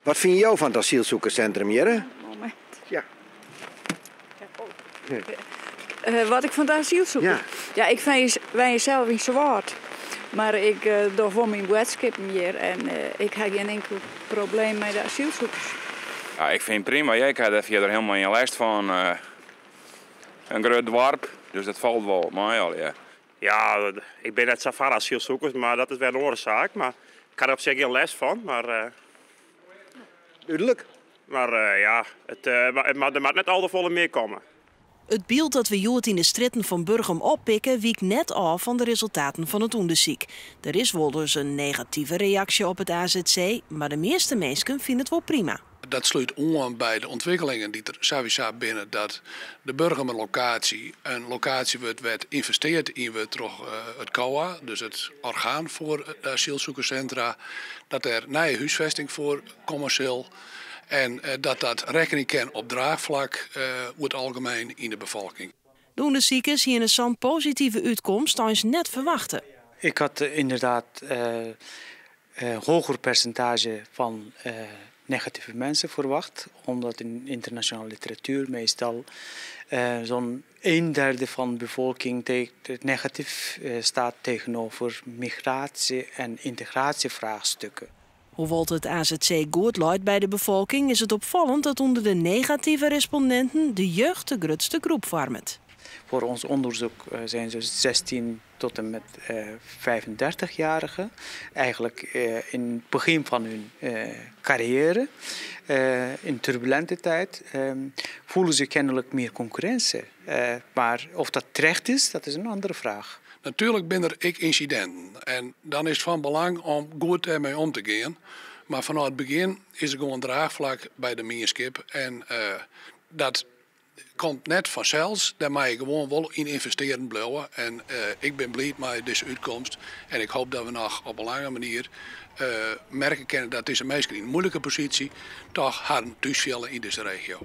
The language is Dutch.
Wat vind je van het asielzoekerscentrum, Jere? Moment. Ja. Wat ik van de asielzoekers? Ja. Ja, ik vind wij zelf niet zo waard. Maar ik doe voor mijn wedstrippen hier en ik heb geen enkel probleem met de asielzoekers. Ja, ik vind het prima. Ik heb er verder helemaal geen last van. Een groot dorp, dus dat valt wel mij al, ja. Ja, ik ben net Safari asielzoekers, maar dat is wel een andere zaak. Maar ik had er op zich geen les van. Maar Duidelijk. ja, er mag net al de volle meer komen. Het beeld dat we joet in de stritten van Burgum oppikken wiekt net af van de resultaten van het onderzoek. Er is wel dus een negatieve reactie op het AZC, maar de meeste mensen vinden het wel prima. Dat sluit aan bij de ontwikkelingen die er sowieso binnen dat de Burgum-locatie een locatie werd investeerd in het COA, dus het orgaan voor de asielzoekerscentra, dat er nieuwe huisvesting voor commercieel en dat rekening kan op draagvlak over het algemeen in de bevolking. De onderzoekers hier een zo'n positieve uitkomst dan is net verwachten. Ik had inderdaad een hoger percentage van negatieve mensen verwacht, omdat in internationale literatuur meestal zo'n 1/3 van de bevolking negatief staat tegenover migratie- en integratievraagstukken. Hoewel het AZC goed luidt bij de bevolking, is het opvallend dat onder de negatieve respondenten de jeugd de grootste groep vormt. Voor ons onderzoek zijn ze 16 tot en met 35-jarigen. Eigenlijk in het begin van hun carrière, in turbulente tijd, voelen ze kennelijk meer concurrentie. Maar of dat terecht is, dat is een andere vraag. Natuurlijk ben er incidenten en dan is het van belang om goed ermee om te gaan. Maar vanaf het begin is er gewoon draagvlak bij de meerskip en dat komt net vanzelfs. Daar mag je gewoon wel in investeren blijven. En ik ben blij met deze uitkomst. En ik hoop dat we nog op een lange manier merken kunnen dat deze mensen in een moeilijke positie toch gaan thuisvallen in deze regio.